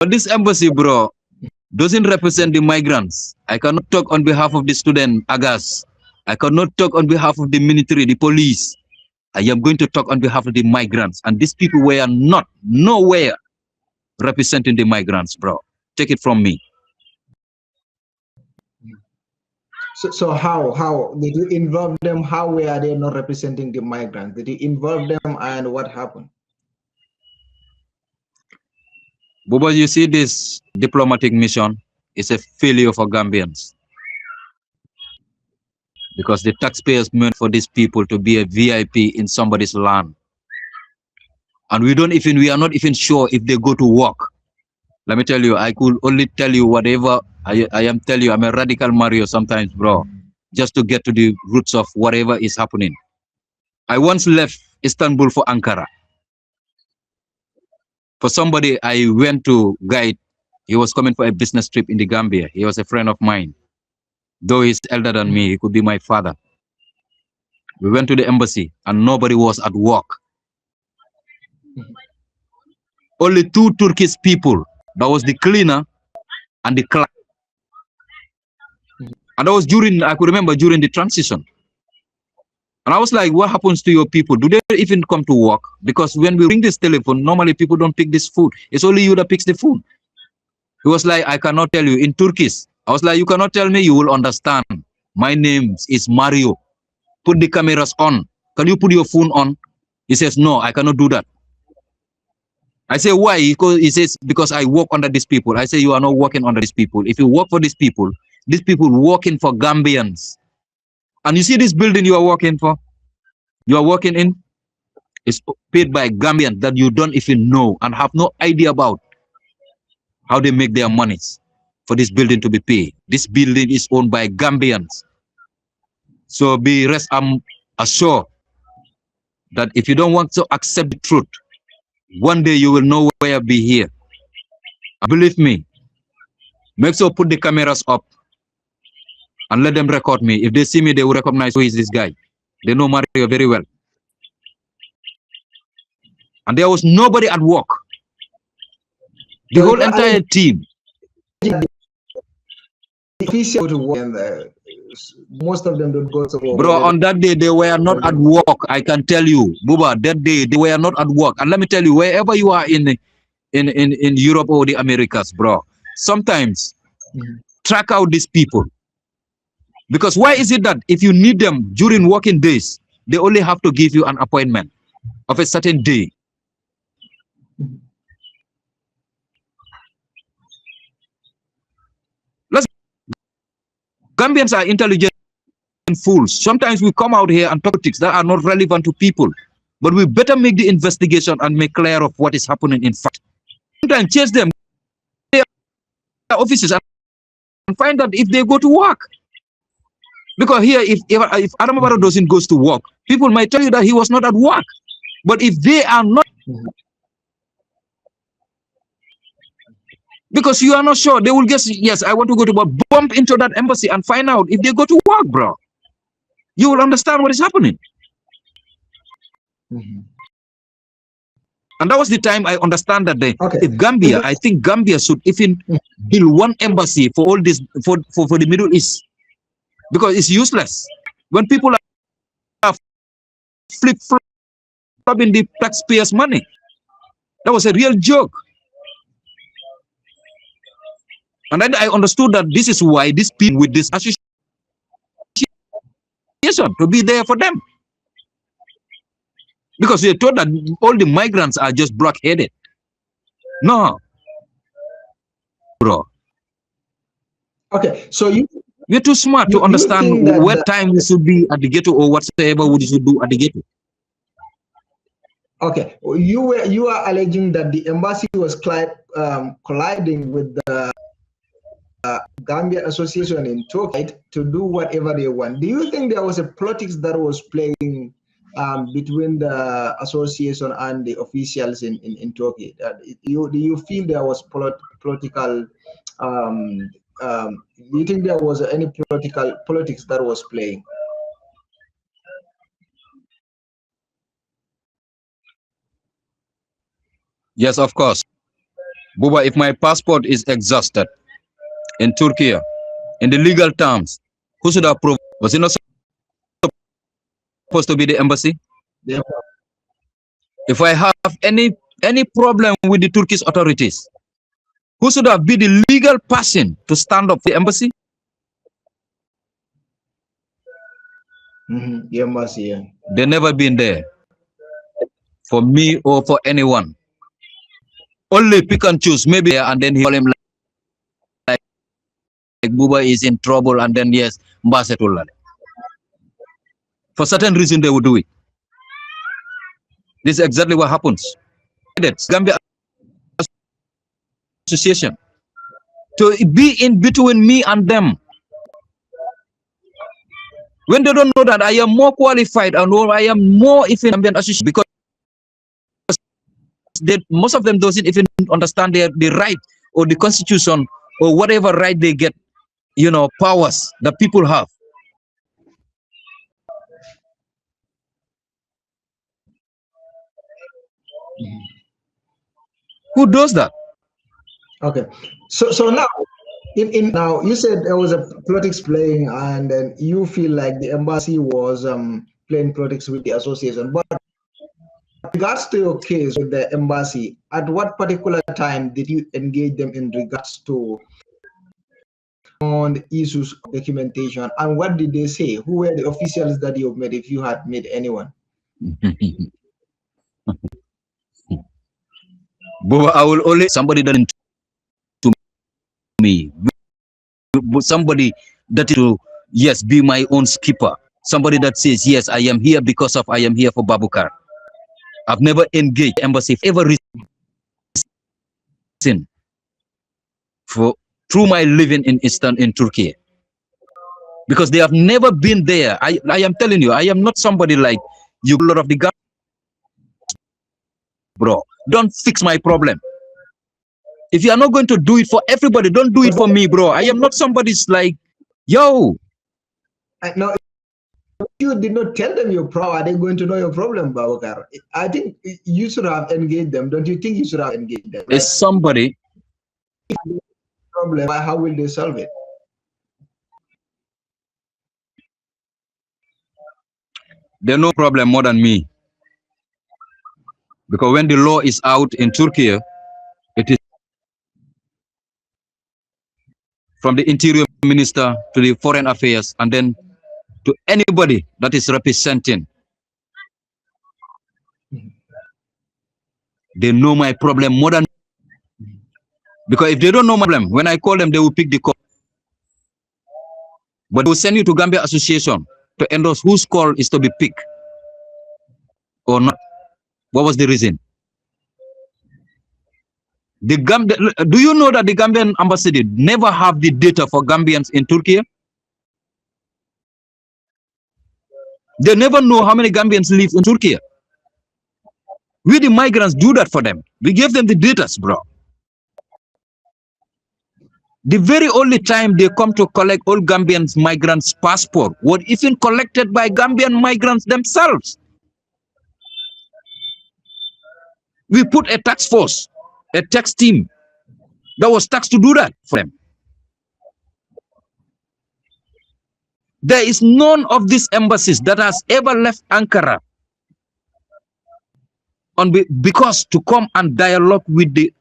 But this embassy, bro, doesn't represent the migrants. I cannot talk on behalf of the student, Agas. I cannot talk on behalf of the military, the police. I am going to talk on behalf of the migrants. And these people were not, nowhere representing the migrants, bro. Take it from me. So how did you involve them? How were they not representing the migrants? Did you involve them, and what happened? But you see, this diplomatic mission is a failure for Gambians, because the taxpayers meant for these people to be a VIP in somebody's land. And we are not even sure if they go to work. Let me tell you, I could only tell you whatever I am telling you. I'm a radical Mario sometimes, bro, just to get to the roots of whatever is happening. I once left Istanbul for Ankara. For somebody I went to guide, he was coming for a business trip in the Gambia. He was a friend of mine. Though he's elder than me, he could be my father. We went to the embassy and nobody was at work. Only 2 Turkish people. That was the cleaner and the clerk. And that was I could remember during the transition. And I was like, what happens to your people? Do they even come to work? Because when we ring this telephone, normally people don't pick this food. It's only you that picks the food. He was like, I cannot tell you in Turkish. I was like, you cannot tell me, you will understand. My name is Mario. Put the cameras on. Can you put your phone on? He says, no, I cannot do that. I say, why? He says, because I work under these people. I say, you are not working under these people. If you work for these people working for Gambians. And you see this building you are working for? You are working in? It's paid by Gambians that you don't even know and have no idea about how they make their monies for this building to be paid. This building is owned by Gambians. So I'm assured that if you don't want to accept the truth, one day you will nowhere be here. And believe me, make sure put the cameras up and let them record me. If they see me, they will recognize who is this guy. They know Mario very well. And there was nobody at work. The whole entire team. Most of them don't go to work. Bro, on that day, they were not at work. I can tell you, Buba, that day, they were not at work. And let me tell you, wherever you are in Europe or the Americas, bro, sometimes track out these people. Because why is it that if you need them during working days, they only have to give you an appointment of a certain day? Gambians are intelligent fools. Sometimes we come out here and talk politics that are not relevant to people. But we better make the investigation and make clear of what is happening in fact. Sometimes chase them to their offices and find out if they go to work. Because here, if Adam Barrow doesn't go to work, people might tell you that he was not at work. But if they are not, because you are not sure, they will guess, yes, I want to go to work, bump into that embassy and find out if they go to work, bro. You will understand what is happening. And that was the time I understand that if Gambia, I think Gambia should even build one embassy for all this, for the Middle East. Because it's useless. When people are flip-flopping the taxpayers' money. That was a real joke. And then I understood that this is why these people with this association to be there for them. Because they thought that all the migrants are just blockheaded. No. Bro. Okay, so we're too smart to understand what time we should be at the ghetto or whatsoever we should do at the ghetto. Okay, you are alleging that the embassy was colliding with the Gambian Association in Turkey to do whatever they want. Do you think there was a politics that was playing between the association and the officials in Turkey? Do you feel there was political? Do you think there was any politics that was playing? Yes, of course. Buba, if my passport is exhausted in Turkey, in the legal terms, who should approve? Was it not supposed to be the embassy? Yeah. If I have any problem with the Turkish authorities, who should have been the legal person to stand up for the embassy? The embassy, yeah. They never been there for me or for anyone. Only pick and choose, maybe, and then he call him like Buba is in trouble, and then yes, Mbasetullah. For certain reason, they would do it. This is exactly what happens. That's Gambia Association to be in between me and them. When they don't know that I am more qualified and I am more even Gambian Association, because most of them doesn't even understand the right or the constitution or whatever right they get, powers that people have. Who does that? Okay, so now, now you said there was a politics playing, and then you feel like the embassy was playing politics with the association. But regards to your case with the embassy, at what particular time did you engage them in regards to on the issues of documentation, and what did they say? Who were the officials that you met, if you had met anyone? But I will only somebody that to me, somebody that to yes be my own skipper, somebody that says yes I am here because of I am here for Babukar. I've never engaged embassy ever reason for through my living in Turkey, because they have never been there. I am telling you, I am not somebody like you. A lot of the guys, bro, don't fix my problem. If you are not going to do it for everybody, don't do it for me, bro. I am not somebody's like, yo. No, you did not tell them your problem. Are they going to know your problem, Babukar? I think you should have engaged them. Don't you think you should have engaged them? Is somebody problem? How will they solve it? They know problem more than me, because when the law is out in Turkey, it is from the interior minister to the foreign affairs and then to anybody that is representing. They know my problem more than, because if they don't know my problem, when I call them, they will pick the call. But they will send you to Gambia Association to endorse whose call is to be picked or not. What was the reason? Do you know that the Gambian embassy never have the data for Gambians in Turkey? They never know how many Gambians live in Turkey. We, the migrants, do that for them. We give them the data, bro. The very only time they come to collect all Gambians migrants' passport was even collected by Gambian migrants themselves. We put a tax force, a tax team that was taxed to do that for them. There is none of these embassies that has ever left Ankara because to come and dialogue with the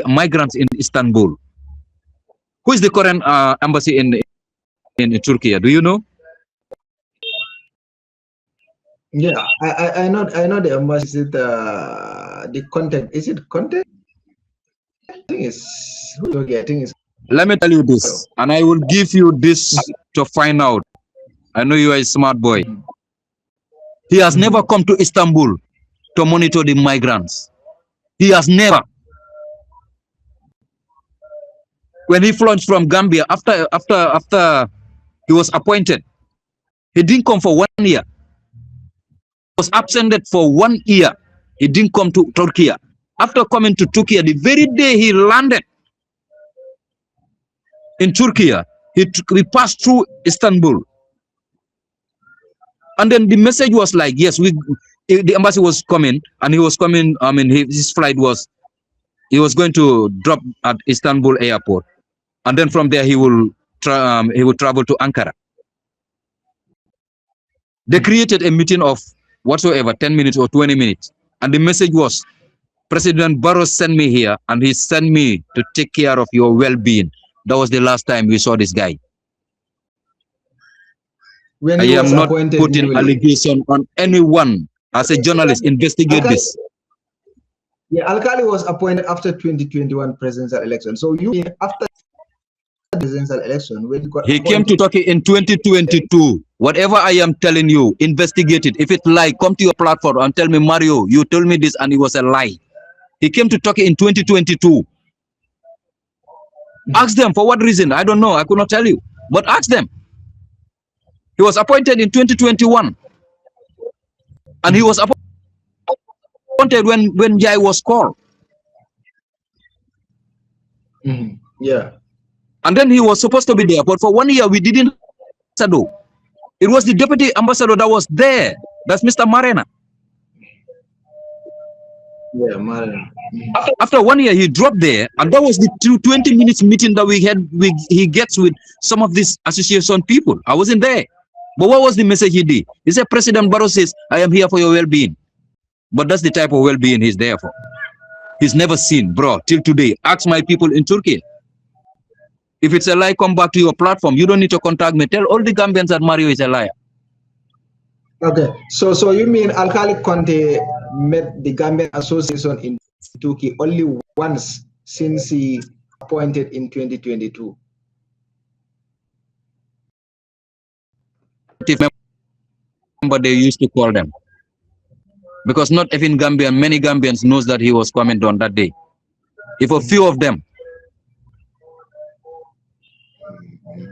migrants in Istanbul. Who is the current embassy in Turkey? Do you know? Yeah, I know the embassy. Is it the content? Is it content? I think it's okay. I think it's. Let me tell you this, and I will give you this to find out. I know you are a smart boy. He has never come to Istanbul to monitor the migrants. He has never. When he flew from Gambia after he was appointed, he didn't come for 1 year. He was absented for 1 year. He didn't come to Turkey. After coming to Turkey, the very day he landed in Turkey, he passed through Istanbul. And then the message was like, yes, the embassy was coming, and he was coming. I mean, his flight was He was going to drop at Istanbul airport, and then from there he will travel to Ankara. They created a meeting of whatsoever, 10 minutes or 20 minutes, and the message was, President Barrow sent me here, and he sent me to take care of your well-being. That was the last time we saw this guy. When I he was am not appointed putting newly. allegation on anyone. As a journalist, investigate this. Yeah, Alkali was appointed after 2021 presidential election. So you mean after the presidential election, when he came to Turkey in 2022. Whatever I am telling you, investigate it. If it's lie, come to your platform and tell me, Mario, you told me this and it was a lie. He came to Turkey in 2022. Ask them for what reason. I don't know. I could not tell you. But ask them. He was appointed in 2021. And he was appointed when Jai was called. Yeah. And then he was supposed to be there. But for 1 year, we didn't. It was the deputy ambassador that was there. That's Mr. Marena. Yeah, Marena. After 1 year, he dropped there, and that was the 20 minutes meeting that we had. He gets with some of these association people. I wasn't there. But what was the message he did? He said, President Barrow says, I am here for your well-being. But that's the type of well-being he's there for. He's never seen, bro, till today. Ask my people in Turkey. If it's a lie, come back to your platform. You don't need to contact me. Tell all the Gambians that Mario is a liar. Okay, so you mean Alkali Conte met the Gambian Association in Turkey only once since he appointed in 2022? But they used to call them. Because not even Gambian, many Gambians knows that he was coming on that day. If a few of them,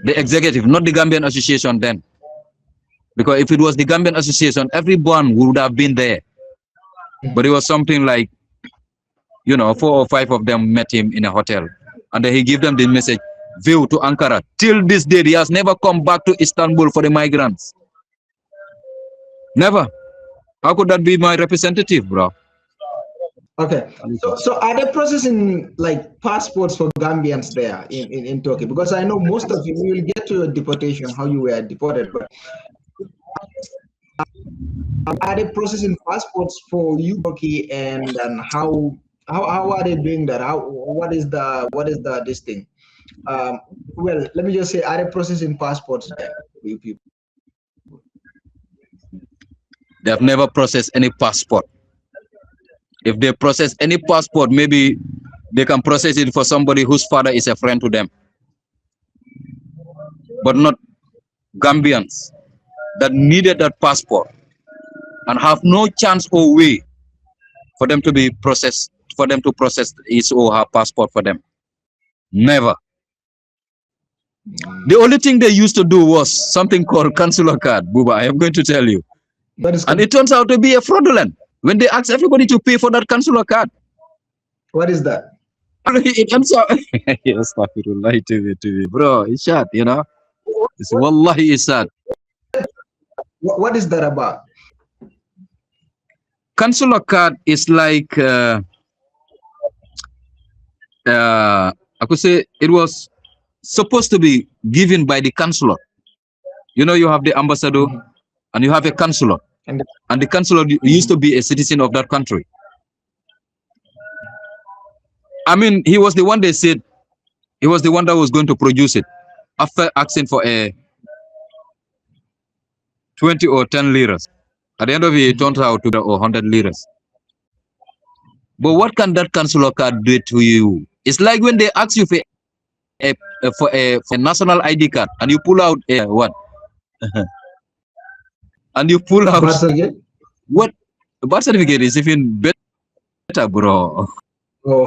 the executive, not the Gambian Association then. Because if it was the Gambian Association, everyone would have been there. But it was something like, 4 or 5 of them met him in a hotel. And then he gave them the message, view to Ankara. Till this day, he has never come back to Istanbul for the migrants. Never. How could that be my representative, bro? Okay, so are they processing like passports for Gambians there in Turkey? Because I know most of you will get to your deportation, how you were deported, but are they processing passports for you, Turkey, and how are they doing that? What is this thing? Well, let me just say, are they processing passports there for you people? They have never processed any passport. If they process any passport, maybe they can process it for somebody whose father is a friend to them. But not Gambians that needed that passport and have no chance or way for them to be processed, for them to process his or her passport for them. Never. The only thing they used to do was something called consular card, Buba. I am going to tell you. And it turns out to be a fraudulent when they ask everybody to pay for that consular card. What is that? It ends up. Bro, it's sad, It's wallahi, it's sad. What is that about? Consular card is like, I could say it was supposed to be given by the consular. You have the ambassador and you have a consular. And the consular used to be a citizen of that country. I mean, he was the one they said, he was the one that was going to produce it after asking for a 20 or 10 liras. At the end of it, it turned out to be 100 liras. But what can that consular card do to you? It's like when they ask you for a national ID card and you pull out a what? And you pull out birth certificate? What? The birth certificate is even better, bro. Oh.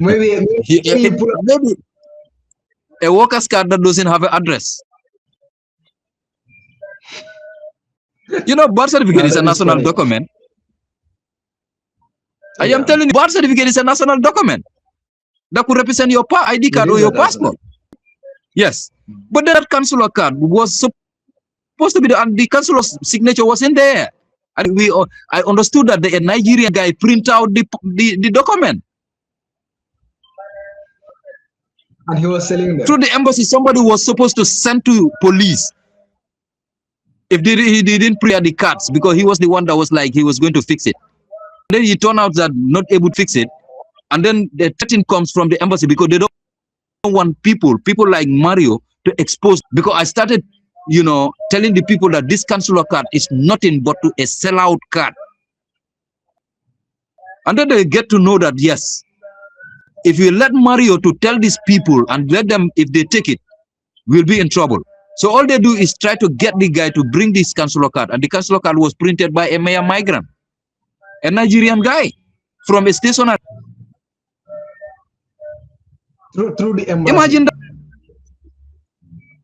maybe a worker's card that doesn't have an address. Birth certificate is a national document. I am telling you, birth certificate is a national document that could represent your ID card or your passport. Yes, but that consular card was supposed to be the consular signature was in there. And I understood that the Nigerian guy print out the document. And he was selling them. Through the embassy, somebody was supposed to send to police if he didn't prepare the cards, because he was the one that was like he was going to fix it. Then he turned out that not able to fix it. And then the threat comes from the embassy because they don't want people like Mario to expose, because I started, telling the people that this consular card is nothing but a sellout card. And then they get to know that, yes, if you let Mario to tell these people and let them, if they take it, we'll be in trouble. So all they do is try to get the guy to bring this consular card. And the consular card was printed by a mere migrant, a Nigerian guy from a stationer. Through the embassy. Imagine that.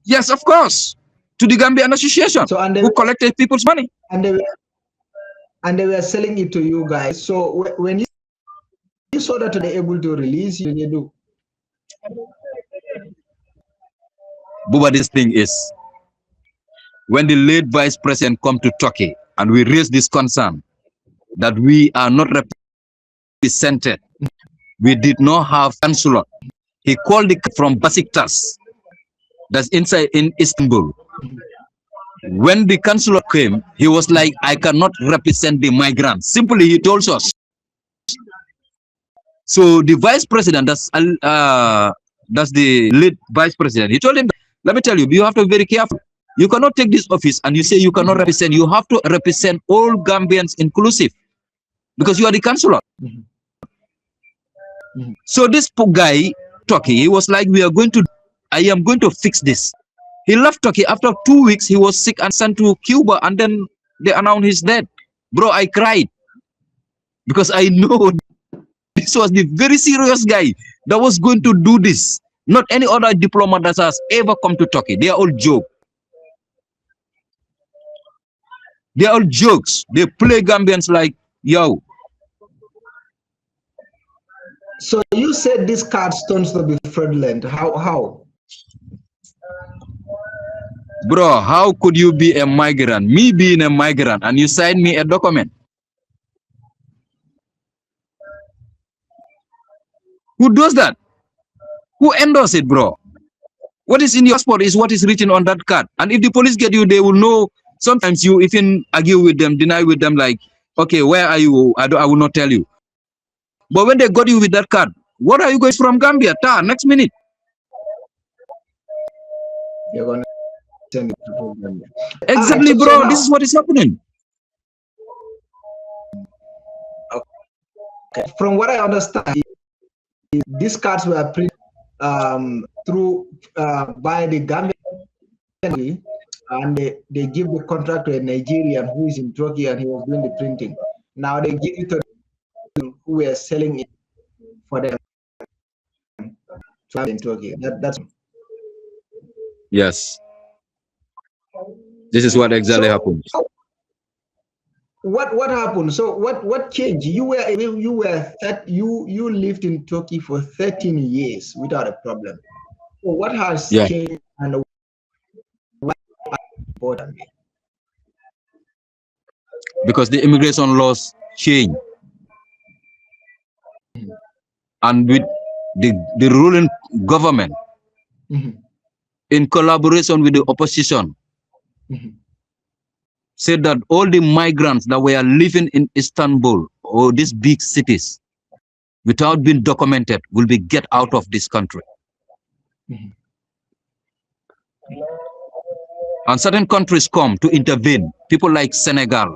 Yes, of course. To the Gambian Association, so, who collected people's money. And they were selling it to you guys. So when you saw that they're able to release you, you do. Buba, this thing is, when the late vice president come to Turkey and we raised this concern that we are not represented, we did not have consular. He called it from Besiktas, that's inside in Istanbul. When the consular came, he was like, I cannot represent the migrants. Simply, he told us. So the vice president, that's the late vice president, he told him, let me tell you, you have to be very careful. You cannot take this office and you say you cannot represent. You have to represent all Gambians inclusive, because you are the consular. So this poor guy, Turkey, he was like, I am going to fix this. He left Turkey. After 2 weeks, he was sick and sent to Cuba, and then they announced his death. Bro, I cried, because I know this was the very serious guy that was going to do this. Not any other diplomat that has ever come to Turkey. They are all jokes. They are all jokes. They play Gambians like, yo. So you said this card turns to be fraudulent. How? Bro, how could you be a migrant? Me being a migrant, and you sign me a document? Who does that? Who endorses it, bro? What is in your passport is what is written on that card. And if the police get you, they will know. Sometimes you even argue with them, deny with them, like, okay, where are you? I will not tell you. But when they got you with that card, what are you going from Gambia? Next minute. You're going to send it to Gambia. Exactly, bro. So this is what is happening. Okay. From what I understand, these cards were printed through by the Gambian, and they give the contract to a Nigerian who is in Turkey, and he was doing the printing. Now they give it to who were selling it for them in Turkey. That's yes. This is what exactly happened. What happened? So what changed? You lived in Turkey for 13 years without a problem. So what has changed, and what is important? Because the immigration laws changed, and with the ruling government, in collaboration with the opposition, said that all the migrants that were living in Istanbul or these big cities without being documented will be get out of this country. And certain countries come to intervene, people like Senegal,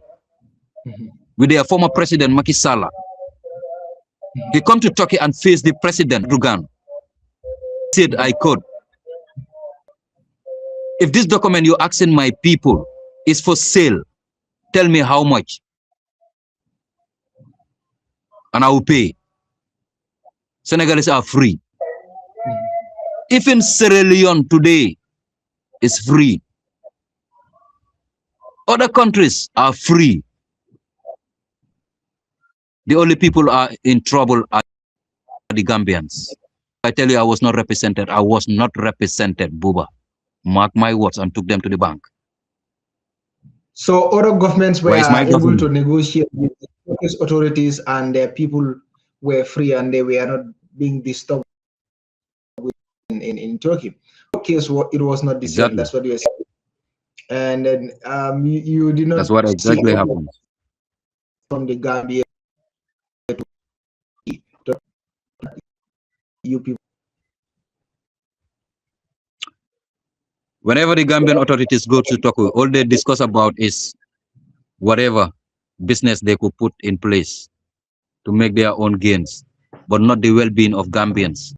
with their former president Macky Sall. He come to Turkey and face the president Erdogan. Said, I quote, if this document you're asking my people is for sale, tell me how much, and I will pay. Senegalese are free. Even Sierra Leone today is free. Other countries are free. The only people are in trouble are the Gambians. I tell you, I was not represented. I was not represented, Buba. Mark my words, and took them to the bank. So other governments were Why is my able government? to negotiate with the Turkish authorities, and their people were free, and they were not being disturbed in Turkey. In case, it was not the same. Exactly. That's what you're saying. And then you did That's not what see exactly happens. from the Gambia to you people. Whenever the Gambian authorities go to Tokyo, all they discuss about is whatever business they could put in place to make their own gains, but not the well-being of Gambians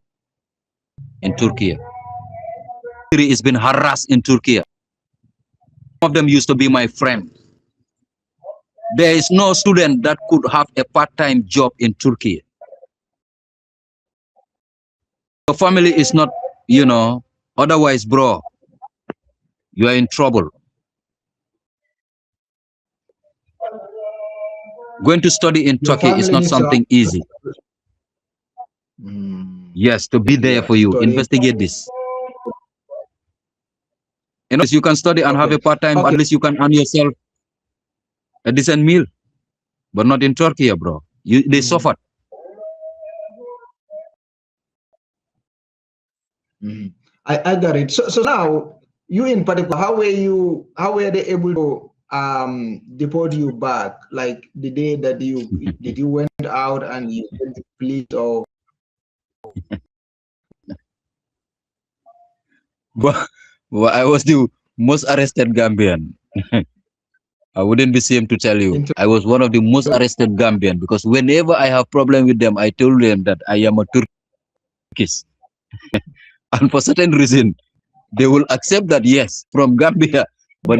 in Turkey. Is been harassed in Turkey. Some of them used to be my friend. There is no student that could have a part-time job in Turkey. Your family is not, otherwise, bro, you are in trouble. Going to study in Your Turkey is family not needs to something easy. Yes, to be there for you. study. Investigate this. You can study and have Okay. a part-time, at Okay. least you can earn yourself a decent meal, but not in Turkey, bro. They suffered. I got it. So now, you in particular, how were they able to deport you back? Like the day that you went out and you went to police, or But I was the most arrested Gambian. I wouldn't be ashamed to tell you. into I was one of the most arrested Gambian because whenever I have problem with them, I told them that I am a Turkish. And for certain reason, they will accept that, yes, from Gambia, but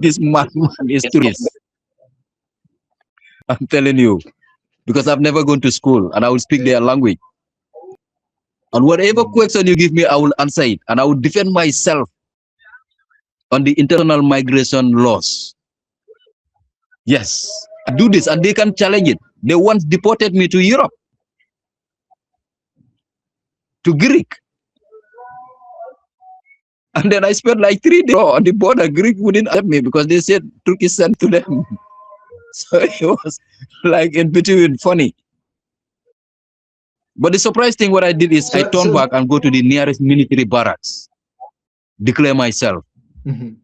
this man is Turkish. I'm telling you, because I've never gone to school and I will speak their language. And whatever question you give me, I will answer it. And I will defend myself on the international migration laws. Yes, I do this and they can challenge it. They once deported me to Europe, to Greek. And then I spent like 3 days on the border. Greek wouldn't accept me because they said Turkey sent to them. So it was like in between funny. But the surprise thing what I did is I turned back and go to the nearest military barracks, declare myself. And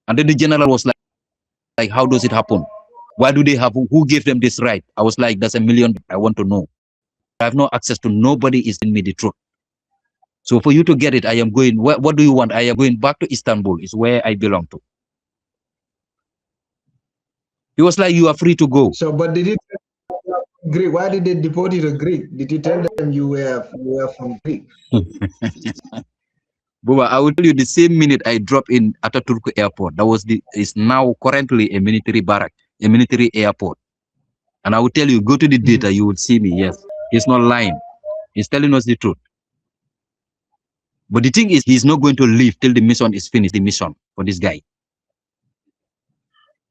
then the general was like, how does it happen? Why do they have, who gave them this right? I was like, that's $1 million. I want to know. I have no access to, nobody is in me the truth. So for you to get it, I am going, what do you want? I am going back to Istanbul, is where I belong to. He was like, you are free to go. so. But did it Greek? Why did they deport you to Greek? Did you tell them you were from Greek? Buba, I will tell you the same minute I drop in Ataturk Airport. That was is now currently a military barrack, a military airport. And I will tell you, go to the data, you will see me. Yes, he's not lying. He's telling us the truth. But the thing is, he's not going to leave till the mission is finished. The mission for this guy.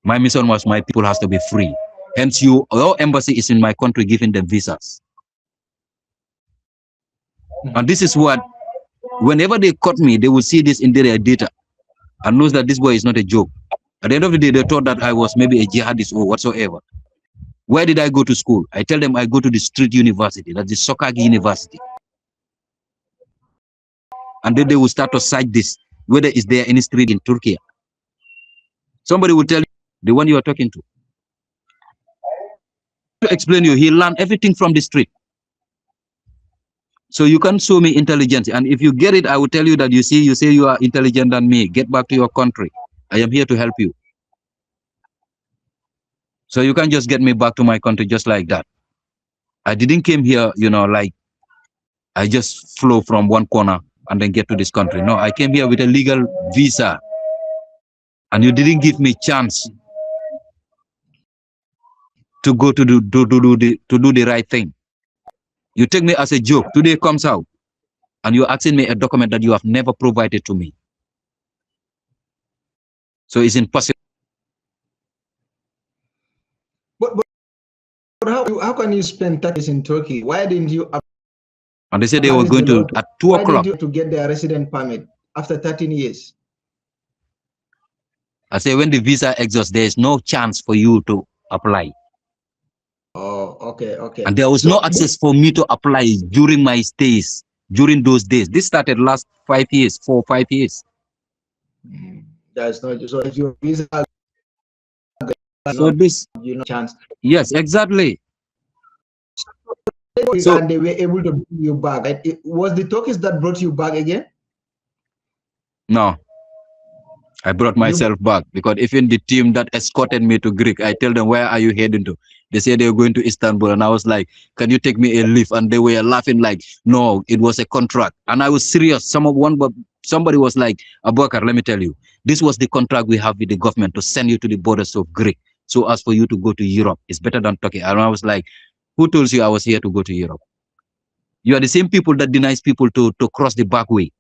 My mission was my people has to be free. Hence, your embassy is in my country giving them visas. And this is what, whenever they caught me, they will see this in their data and knows that this boy is not a joke. At the end of the day, they thought that I was maybe a jihadist or whatsoever. Where did I go to school? I tell them I go to the street university, that's the Sokagi University. And then they will start to cite this, whether it's there any street in Turkey. Somebody will tell you, the one you are talking to explain you, he learned everything from the street. So you can show me intelligence. And if you get it, I will tell you that you say you are intelligent than me. Get back to your country. I am here to help you. So you can't just get me back to my country just like that. I didn't came here, like I just flew from one corner and then get to this country. No, I came here with a legal visa. And you didn't give me chance to go to do the right thing. You take me as a joke. Today comes out and you're asking me a document that you have never provided to me. So it's impossible. But how can you spend 30 days in Turkey? Why didn't you? And they said they were going to, at 2 o'clock. Why didn't you to get their resident permit after 13 years? I say when the visa exhausts, there is no chance for you to apply. Oh, okay, okay. And there was no access for me to apply during my stays, during those days. This started last 5 years, 4 or 5 years. There's no, so if your visa, So this, you know, chance. yes, exactly. So And they were able to bring you back. Right? It was the Turkish that brought you back again? no, I brought myself back because even the team that escorted me to Greek, I tell them, where are you heading to? They said they were going to Istanbul. And I was like, can you take me a lift? And they were laughing like, no, it was a contract. And I was serious. Somebody was like, Abubakar, let me tell you, this was the contract we have with the government to send you to the borders of Greek. So as for you to go to Europe, it's better than Turkey. And I was like, who told you I was here to go to Europe? You are the same people that denies people to cross the back way.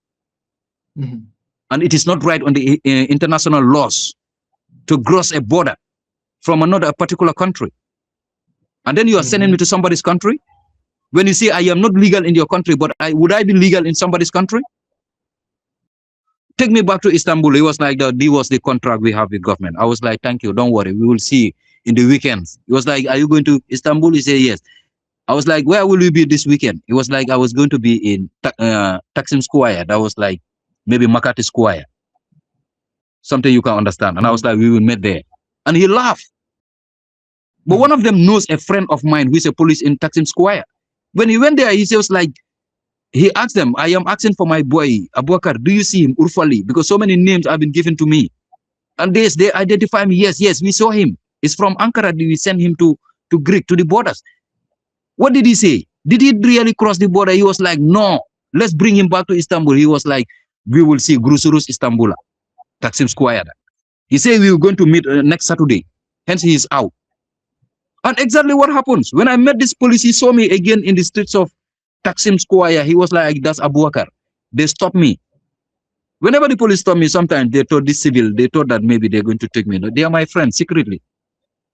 And it is not right on the international laws to cross a border from another particular country. And then you are sending me to somebody's country? When you say I am not legal in your country, but would I be legal in somebody's country? Take me back to Istanbul. It was like, this was the contract we have with government. I was like, thank you, don't worry, we will see in the weekends. It was like, are you going to Istanbul? He said, yes. I was like, where will you be this weekend? It was like, I was going to be in Taksim Square. That was like, maybe Makati Square. Something you can understand. And I was like, we will meet there. And he laughed. But one of them knows a friend of mine who is a police in Taksim Square. When he went there, he was like, he asked them, I am asking for my boy, Abubakar, do you see him, Urfali? Because so many names have been given to me. And they identify me. Yes, yes, we saw him. It's from Ankara. We sent him to Greek, to the borders. What did he say? Did he really cross the border? He was like, no, let's bring him back to Istanbul. He was like, we will see Grusurus Istanbul, Taksim Square. He said we were going to meet next Saturday. Hence he is out. And exactly what happens. When I met this police, he saw me again in the streets of Taksim Square. He was like, that's Abubakar. They stopped me. Whenever the police stop me, sometimes they told this civil, they thought that maybe they're going to take me. No, they are my friends secretly.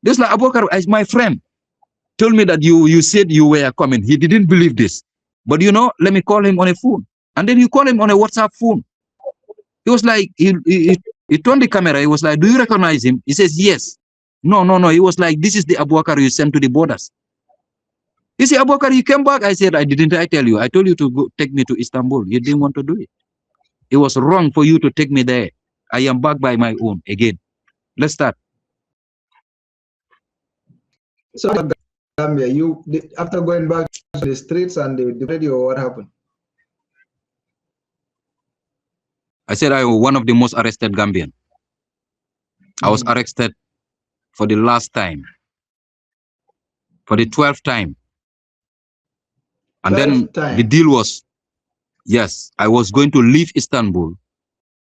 They was like, Abubakar is my friend. Told me that you said you were coming. He didn't believe this. But you know, let me call him on a phone. And then you call him on a WhatsApp phone. He was like, he turned the camera. He was like, do you recognize him? He says, yes. No. He was like, this is the Abubakar you sent to the borders. He said, Abubakar, you came back. I said, I tell you. I told you to go take me to Istanbul. You didn't want to do it. It was wrong for you to take me there. I am back by my own again. Let's start. So Gambia, after going back to the streets and the radio, what happened? I said I was one of the most arrested Gambian. I was arrested for the last time, for the 12th time. And then the deal was, yes, I was going to leave Istanbul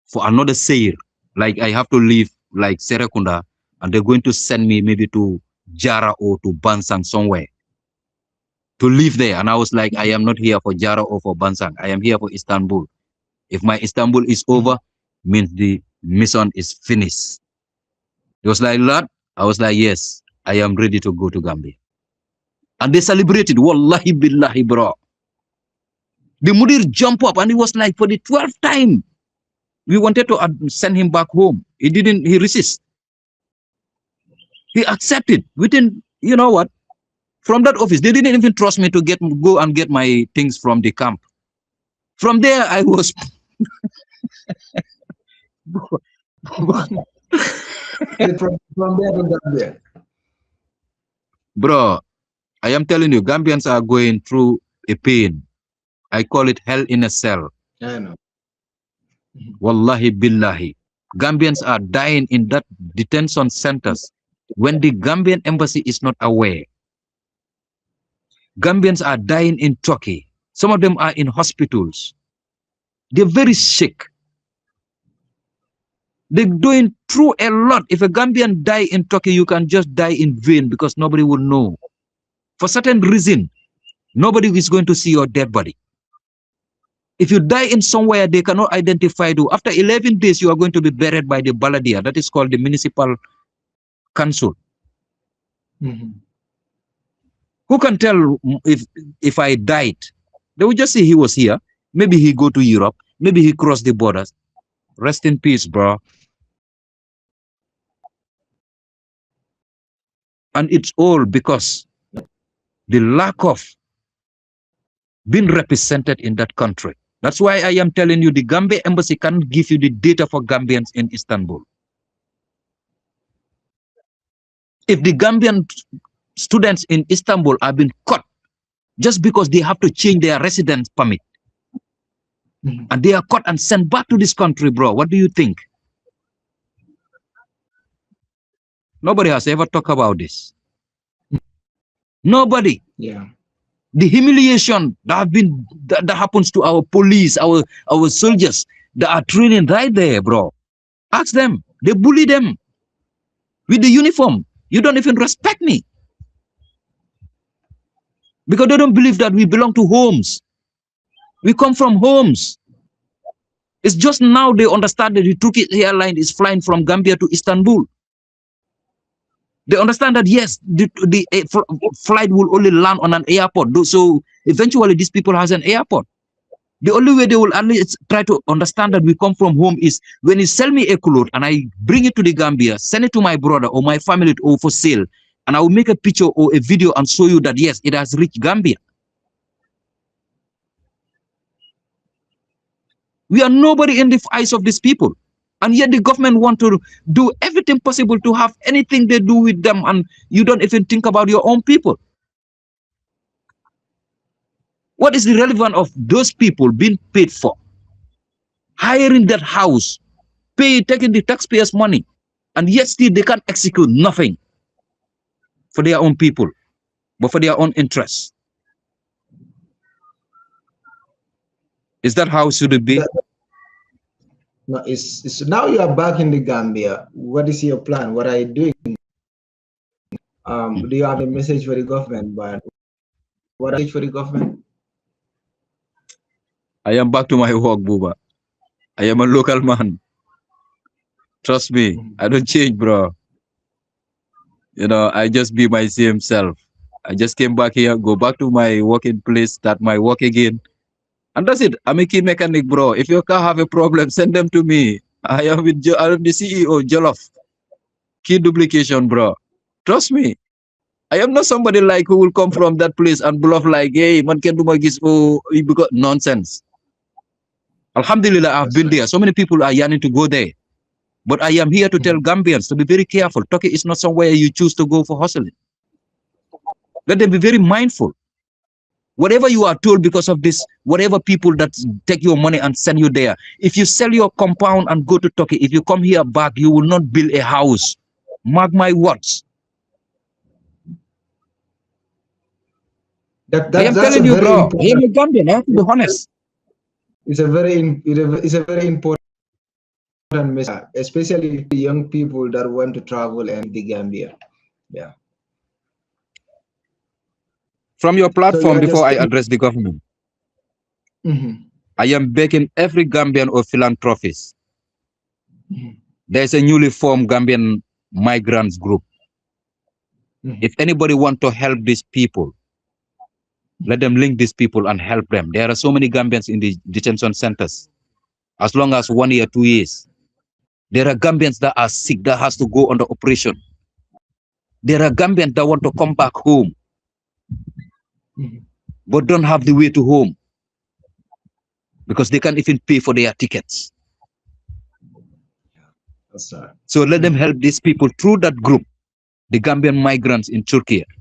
for another sair. Like I have to leave like Serekunda, and they're going to send me maybe to Jara or to Bansang somewhere to live there. And I was like, I am not here for Jara or for Bansang. I am here for Istanbul. If my Istanbul is over, means the mission is finished. It was like that. I was like, yes, I am ready to go to Gambia. And they celebrated, wallahi billahi, bro. The Mudir jumped up and he was like, for the 12th time, we wanted to send him back home. He didn't, he resist. He accepted within, you know what? From that office, they didn't even trust me to go and get my things from the camp. From there, I was... from there to Gambia. Bro, I am telling you, Gambians are going through a pain. I call it hell in a cell. I know. Wallahi billahi. Gambians are dying in that detention centers when the Gambian embassy is not aware. Gambians are dying in Turkey. Some of them are in hospitals. They're very sick. They're going through a lot. If a Gambian die in Turkey, you can just die in vain because nobody will know. For certain reason, nobody is going to see your dead body. If you die in somewhere, they cannot identify you. After 11 days, you are going to be buried by the Baladia. That is called the municipal council. Who can tell if I died? They will just say he was here. Maybe he go to Europe. Maybe he crossed the borders. Rest in peace, bro. And it's all because the lack of being represented in that country. That's why I am telling you the Gambia embassy can give you the data for Gambians in Istanbul. If the Gambian students in Istanbul have been caught just because they have to change their residence permit, and they are caught and sent back to this country, bro, what do you think? Nobody has ever talked about this. Nobody. Yeah. The humiliation that happens to our police, our soldiers that are training right there, bro. Ask them. They bully them with the uniform. You don't even respect me. Because they don't believe that we belong to homes. We come from homes. It's just now they understand that the Turkish airline is flying from Gambia to Istanbul. They understand that, yes, the flight will only land on an airport. So eventually these people has an airport. The only way they will at least try to understand that we come from home is when you sell me a cloth and I bring it to the Gambia, send it to my brother or my family or for sale, and I will make a picture or a video and show you that, yes, it has reached Gambia. We are nobody in the eyes of these people. And yet the government want to do everything possible to have anything they do with them, and you don't even think about your own people. What is the relevance of those people being paid for? Hiring that house, taking the taxpayers' money, and yet still they can't execute nothing for their own people, but for their own interests. Is that how should it be? No, it's now you are back in the Gambia. What is your plan? What are you doing? Do you have a message for the government? But what message for the government? I am back to my work, Buba. I am a local man. Trust me, I don't change, bro. You know, I just be my same self. I just came back here, go back to my working place, start my work again. And that's it. I'm a key mechanic, bro. If your car have a problem, send them to me. I am the CEO, Jollof. Key duplication, bro. Trust me. I am not somebody like who will come from that place and bluff like, hey, man can do my gis. Oh, you got nonsense. Alhamdulillah, I've been there. So many people are yearning to go there. But I am here to tell Gambians to be very careful. Turkey is not somewhere you choose to go for hustling. Let them be very mindful. Whatever you are told because of this, whatever people that take your money and send you there, if you sell your compound and go to Turkey, if you come here back, you will not build a house. Mark my words. I am telling you, bro. I am a Gambian. I have to be honest. It's a very important message, especially the young people that want to travel and the Gambia. Yeah. From your platform, before I address the government, I am begging every Gambian or philanthropist. There's a newly formed Gambian migrants group. If anybody want to help these people, let them link these people and help them. There are so many Gambians in the detention centers. As long as 1 year, 2 years. There are Gambians that are sick, that has to go under operation. There are Gambians that want to come back home, but don't have the way to home because they can't even pay for their tickets. So let them help these people through that group, the Gambian migrants in Turkey.